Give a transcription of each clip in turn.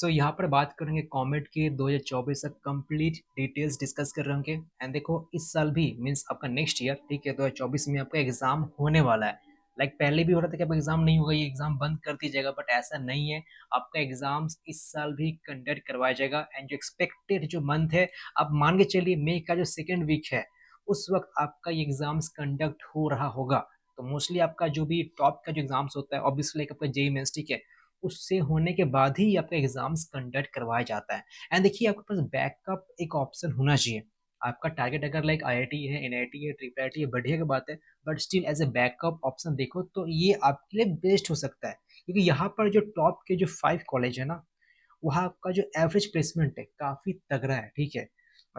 यहाँ पर बात करेंगे कॉमेट के 2024 का कंप्लीट डिटेल्स डिस्कस कर रहे होंगे। एंड देखो इस साल भी मींस आपका नेक्स्ट ईयर ठीक है 2024 में आपका एग्जाम होने वाला है। पहले भी हो रहा था कि आपका एग्जाम नहीं होगा, ये एग्जाम बंद कर दिया जाएगा, बट ऐसा नहीं है। आपका एग्जाम्स इस साल भी कंडक्ट करवाया जाएगा। एंड जो एक्सपेक्टेड जो मंथ है, आप मान के चलिए मई का जो सेकेंड वीक है उस वक्त आपका ये एग्जाम्स कंडक्ट हो रहा होगा। तो मोस्टली आपका जो भी टॉप का जो एग्जाम्स होता है ऑब्वियसली आपका जेई मेंस ठीक है, उससे होने के बाद ही आपका एग्जाम्स कंडक्ट करवाया जाता है। एंड देखिए आपके पास बैकअप एक ऑप्शन होना चाहिए। आपका टारगेट अगर आईआईटी है, एनआईटी है, ट्रिपल आईटी है, बढ़िया की बात है, but still as a backup option देखो तो ये आपके लिए बेस्ट हो सकता है। क्योंकि यहाँ पर जो टॉप के जो 5 कॉलेज है ना, वहाँ आपका जो एवरेज प्लेसमेंट है काफी तगड़ा है ठीक है।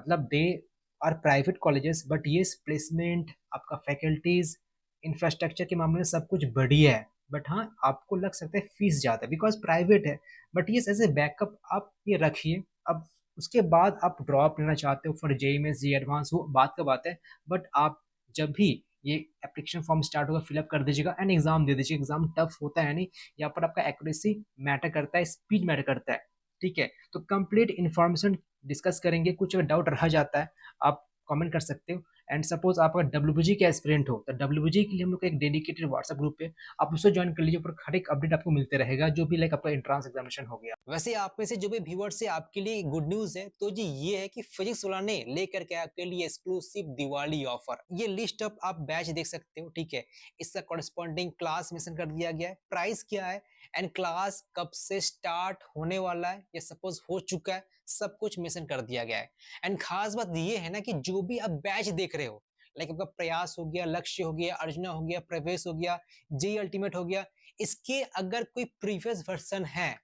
They are private colleges, but ये प्लेसमेंट आपका फैकल्टीज इंफ्रास्ट्रक्चर के मामले में सब कुछ बढ़िया है। बट हाँ, आपको लग सकता है फीस ज्यादा बिकॉज प्राइवेट है। बट ये एज ए बैकअप आप ये रखिए। अब उसके बाद आप ड्रॉप लेना चाहते हो फॉर जेई में जी एडवांस, वो बात का बात है। बट आप जब भी ये एप्लीकेशन फॉर्म स्टार्ट होगा फिलअप कर दीजिएगा एंड एग्जाम दे दीजिए। एग्जाम टफ होता है नहीं, यहाँ पर आपका एक्यूरेसी मैटर करता है, स्पीड मैटर करता है ठीक है। तो कंप्लीट इन्फॉर्मेशन डिस्कस करेंगे। कुछ अगर डाउट रह जाता है आप कमेंट कर सकते हो। एंड सपोज आप अगर डब्ल्यूबीजी के एस्पिरेंट हो तो डब्ल्यूबीजी के लिए हम लोग का एक डेडिकेटेड व्हाट्सएप ग्रुप है, आप उससे ज्वाइन कर लीजिए। ऊपर हर एक अपडेट आपको मिलते रहेगा जो भी आपका एंट्रेंस एग्जामिनेशन हो गया। वैसे आप में से जो भी व्यूअर्स है आपके लिए गुड न्यूज है तो जी ये है कि फिजिक्स वाला ने लेकर के आपके लिए एक्सक्लूसिव दिवाली ऑफर। ये लिस्ट अप आप बैच देख सकते हो ठीक है। इसका कॉरेस्पॉन्डिंग क्लास मेंशन कर दिया गया है, प्राइस क्या है एंड क्लास कब से स्टार्ट होने वाला है या सपोज हो चुका है, सब कुछ मेंशन कर दिया गया है। एंड खास बात ये है ना कि जो भी आप बैच देख रहे हो, लाइक आपका प्रयास हो गया, लक्ष्य हो गया, अर्जुना हो गया, प्रवेश हो गया, जे अल्टीमेट हो गया, इसके अगर कोई प्रीवियस वर्जन है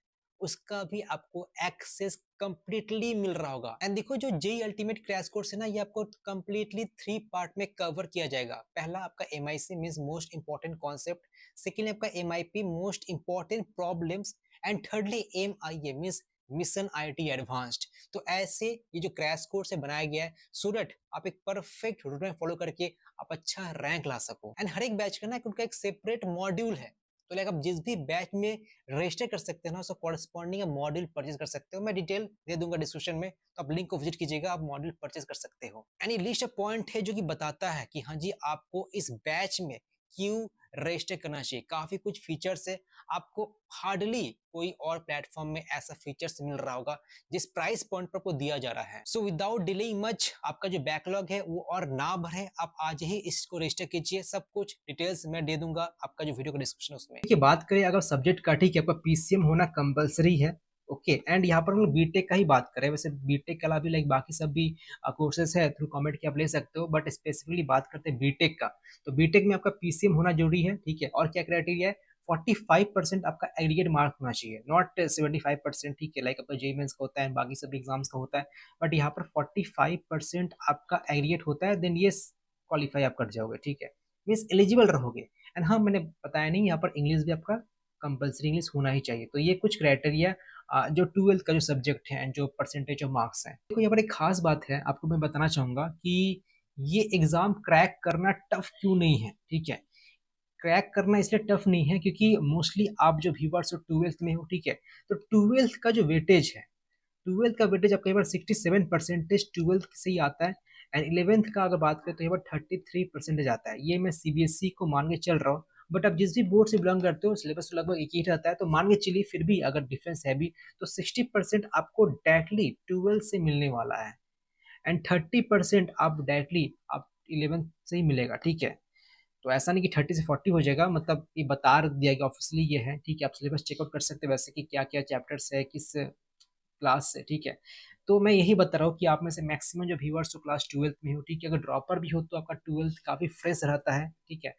उसका भी आपको एक्सेस कंप्लीटली मिल रहा होगा। एंड देखो जो जेई अल्टीमेट क्रैश कोर्स है ना, ये आपको कंप्लीटली 3 पार्ट में कवर किया जाएगा। पहला आपका MIC means most important concept, second आपका MIP most important problems, and thirdly MIA means mission IIT advanced. तो ऐसे ये जो क्रैश कोर्स है बनाया गया है सो दैट आप एक परफेक्ट रूट में फॉलो करके आप अच्छा रैंक ला सको। एंड हर एक बैच का ना उनका एक सेपरेट मॉड्यूल है। तो लाइक आप जिस भी बैच में रजिस्टर कर सकते हैं ना, उसका कॉरेस्पॉन्डिंग मॉड्यूल परचेज कर सकते हो। मैं डिटेल दे दूंगा डिस्क्रिप्शन में, तो आप लिंक को विजिट कीजिएगा, आप मॉड्यूल परचेज कर सकते हो। एंड ये लिस्ट ऑफ पॉइंट है जो कि बताता है कि हाँ जी आपको इस बैच में क्यों रजिस्टर करना चाहिए। काफी कुछ फीचर्स है, आपको हार्डली कोई और प्लेटफॉर्म में ऐसा फीचर्स मिल रहा होगा जिस प्राइस पॉइंट पर आपको दिया जा रहा है। सो विदाउट डिलेइंग मच, आपका जो बैकलॉग है वो और ना भरे, आप आज ही इसको रजिस्टर कीजिए। सब कुछ डिटेल्स मैं दे दूंगा आपका जो वीडियो का डिस्क्रिप्शन उसमें। देखिए बात करें अगर सब्जेक्ट का ठीक है, आपका पीसीएम होना कंपलसरी है। ओके, एंड यहाँ पर हम लोग बीटेक का ही बात करें। वैसे बीटेक के अलावा भी बाकी सब भी कोर्सेज है थ्रू कॉमेड के आप ले सकते हो, बट स्पेसिफिकली बात करते हैं बीटेक का। तो बीटेक में आपका पीसीएम होना जरूरी है ठीक है। और क्या क्राइटेरिया है, 45% आपका एग्रीगेट मार्क होना चाहिए, नॉट 75% ठीक है। आपका जेई मेंस का होता है बाकी सब एग्जाम्स का होता है, बट यहाँ पर 45% आपका एग्रीगेट होता है, देन ये क्वालिफाई आप कर जाओगे ठीक है, मीन्स एलिजिबल रहोगे। एंड हाँ, मैंने बताया नहीं, यहाँ पर इंग्लिश भी आपका कंपलसरी इंग्लिश होना ही चाहिए। तो ये कुछ क्राइटेरिया जो ट्वेल्थ का जो सब्जेक्ट है एंड जो परसेंटेज ऑफ मार्क्स है। देखो यहाँ पर एक खास बात है आपको मैं बताना चाहूंगा कि ये एग्जाम क्रैक करना टफ क्यों नहीं है ठीक है। क्रैक करना इसलिए टफ नहीं है क्योंकि मोस्टली आप जो व्यूअर्स हो ट्वेल्थ में हो ठीक है, तो ट्वेल्थ का जो वेटेज है, ट्वेल्थ का वेटेज आपका यहाँ पर 67% ट्वेल्थ से ही आता है। एंड इलेवेंथ का अगर बात करें तो यहाँ पर 33% आता है। ये मैं सीबीएसई को मान के चल रहा हूँ, बट आप जिस भी बोर्ड से बिलोंग करते हो सिलेबस तो लगभग एक ही रहता है, तो मान के चलिए फिर भी अगर डिफरेंस है भी तो 60% आपको डायरेक्टली ट्वेल्थ से मिलने वाला है एंड 30% आप डायरेक्टली आप इलेवेंथ से ही मिलेगा ठीक है। तो ऐसा नहीं कि 30 से 40 हो जाएगा, ये बता दिया गया ऑफिशियली ये है ठीक है। आप सिलेबस चेकआउट कर सकते हैं वैसे कि क्या क्या चैप्टर्स है किस क्लास से ठीक है। तो मैं यही बता रहा हूँ कि आप में से मैक्सिमम जो व्यूअर्स हो क्लास ट्वेल्थ में हो ठीक है, अगर ड्रॉपर भी हो तो आपका ट्वेल्थ काफी फ्रेश रहता है ठीक है।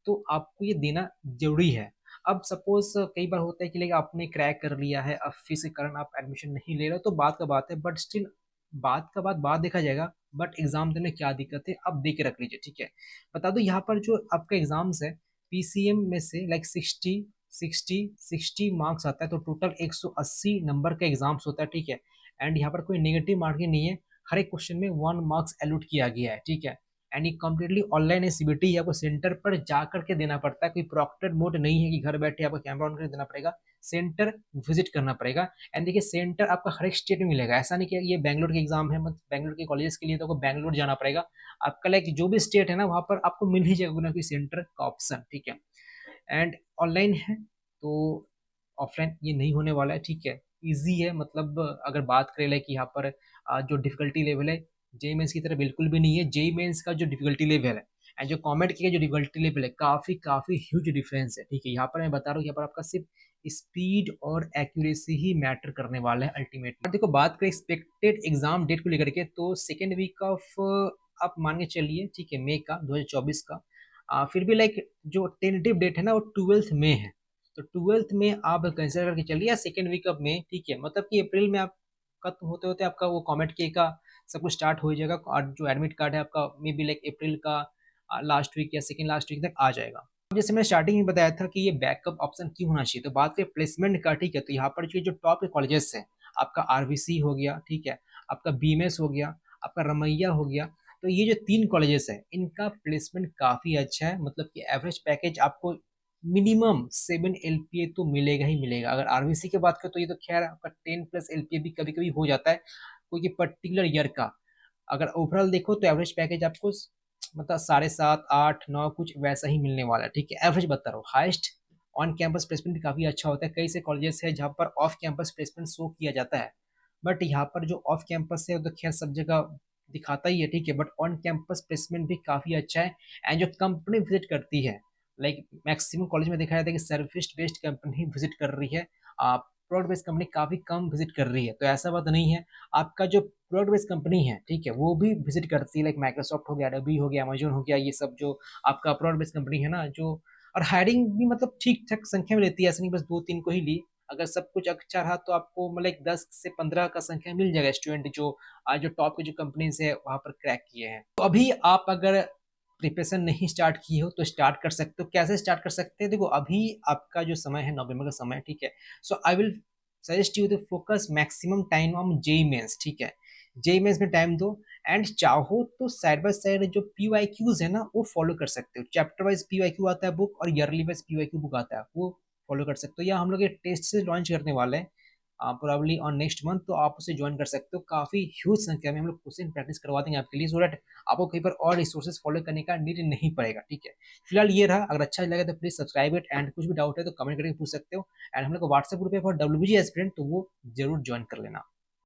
तो आपको ये देना जरूरी है। अब सपोज कई बार होता है कि आपने क्रैक कर लिया है, अब फीस के कारण आप एडमिशन नहीं ले रहे हो तो बात का बात है, बट स्टिल बात का बात बाद देखा जाएगा। बट एग्जाम देने में क्या दिक्कत है अब दे के रख लीजिए ठीक है। बता दो यहाँ पर जो आपका एग्जाम्स है पीसीएम में से 60 मार्क्स आता है, तो टोटल 180 नंबर का एग्जाम्स होता है ठीक है। एंड यहाँ पर कोई नेगेटिव मार्किंग नहीं है, हर एक क्वेश्चन में 1 मार्क्स अलॉट किया गया है ठीक है। एंड ये कम्प्लीटली ऑनलाइन है, सीबीटी है, आपको सेंटर पर जा करके देना पड़ता है, कोई प्रॉक्टेड मोड नहीं है कि घर बैठे आपको कैमरा ऑन करके देना पड़ेगा। सेंटर विजिट करना पड़ेगा। एंड देखिए सेंटर आपका हर एक स्टेट में मिलेगा, ऐसा नहीं कि ये बैंगलोर के एग्जाम है, मतलब बैंगलोर के कॉलेजेस के लिए तो आपको बैंगलोर जाना पड़ेगा। आपका लाइक जो भी स्टेट है ना वहाँ पर आपको मिल ही जाएगा कोई ना कोई सेंटर का ऑप्शन, ठीक है। एंड ऑनलाइन है तो ऑफलाइन ये नहीं होने वाला है, ठीक है। इजी है, मतलब अगर बात करें लाइक यहाँ पर जो डिफिकल्टी लेवल है जेई मेंस की तरह बिल्कुल भी नहीं है। जेई मेंस का जो डिफिकल्टी लेवल है एंड जो कॉमेट की जो डिफिकल्टी लेवल है काफी काफी ह्यूज डिफरेंस है, ठीक है। यहाँ पर मैं बता रहा हूँ यहाँ पर आपका सिर्फ स्पीड और एक्यूरेसी ही मैटर करने वाला है अल्टीमेटली। देखो बात करें एक्सपेक्टेड एग्जाम डेट को लेकर के तो सेकेंड वीक ऑफ आप मान के चलिए, ठीक है, मई का 2024 का। फिर भी लाइक जो टेंटेटिव डेट है ना वो 12th में है, तो 12th में आप कंसिडर करके चलिए या सेकेंड वीक ऑफ में, ठीक है। मतलब कि अप्रैल में आप खत्म होते होते आपका वो कॉमेट के का सब कुछ स्टार्ट हो जाएगा और जो एडमिट कार्ड है आपका मे बी लाइक अप्रैल का लास्ट वीक या सेकेंड लास्ट वीक तक आ जाएगा। अब जैसे मैंने स्टार्टिंग में बताया था कि ये बैकअप ऑप्शन क्यों होना चाहिए, तो बात करें प्लेसमेंट का, ठीक है, तो यहाँ पर जो टॉप के कॉलेजेस है आपका आरवीसी हो गया, ठीक है, आपका बीएमएस हो गया, आपका रमैया हो गया, तो ये जो तीन कॉलेजेस है इनका प्लेसमेंट काफी अच्छा है। मतलब कि एवरेज पैकेज आपको मिनिमम 7 LPA तो मिलेगा ही मिलेगा। अगर आरवीसी की बात करें तो ये तो खैर आपका 10+ LPA भी कभी कभी हो जाता है कोई पर्टिकुलर ईयर का। अगर ओवरऑल देखो तो एवरेज पैकेज आपको मतलब 7.5 8 9 कुछ वैसा ही मिलने वाला है, ठीक है। एवरेज बता रहा हूँ, हाइस्ट ऑन कैंपस प्लेसमेंट भी काफी अच्छा होता है। कई से कॉलेजेस है जहाँ पर ऑफ कैंपस प्लेसमेंट शो किया जाता है, बट यहाँ पर जो ऑफ कैंपस है वो तो खैर सब जगह दिखाता ही है, ठीक है, बट ऑन कैंपस प्लेसमेंट भी काफी अच्छा है। एंड जो कंपनी विजिट करती है लाइक मैक्सिमम कॉलेज में देखा जाता है कि सर्विस बेस्ड कंपनी विजिट कर रही है, प्रोडक्ट बेस्ड कंपनी काफी कम विजिट कर रही है। तो ऐसा बात नहीं है, आपका जो प्रोडक्ट बेस्ड कंपनी है, ठीक है, वो भी विजिट करती है, लाइक माइक्रोसॉफ्ट हो गया, एडोबी हो गया, अमेजोन हो गया, ये सब जो आपका प्रोडक्ट बेस्ड कंपनी है ना जो। और हायरिंग भी मतलब ठीक ठाक संख्या में लेती है, ऐसा नहीं बस 2 3 को ही ली। अगर सब कुछ अच्छा रहा तो आपको मतलब 10 से 15 का संख्या मिल जाएगा स्टूडेंट जो आज जो टॉप के जो कंपनीज है वहां पर क्रैक किए हैं। तो अभी आप अगर प्रिपरेशन नहीं स्टार्ट किए हो तो स्टार्ट कर सकते हो। कैसे स्टार्ट कर सकते हैं, देखो अभी आपका जो समय है नवंबर का समय है, ठीक है। So I will suggest you to focus maximum time on JEE mains, ठीक है। जेई मेंस में टाइम दो एंड चाहो तो साइड बाय साइड जो पीवाईक्यूज है ना वो फॉलो कर सकते हो। चैप्टर वाइज पीवाईक्यू आता है बुक और ईयरली वाइज पीवाईक्यू बुक आता है, वो फॉलो कर सकते हो। या हम लोग ये टेस्ट से लॉन्च करने वाले हैं प्रोबेबली ऑन नेक्स्ट मंथ, तो आप उसे ज्वाइन कर सकते हो। काफी ह्यूज संख्या में हम लोग क्वेश्चन प्रैक्टिस करवा देंगे आपके लिए, सो दैट आपको कहीं पर और रिसोर्सेज फॉलो करने का नीड नहीं पड़ेगा, ठीक है। फिलहाल ये रहा, अगर अच्छा लगे तो प्लीज सब्सक्राइब इट एंड कुछ भी डाउट है तो कमेंट करके पूछ सकते हो। एंड हम लोग व्हाट्सएप ग्रुप है फॉर डब्ल्यूबीजी एस्पिरेंट, तो वो जरूर ज्वाइन कर लेना।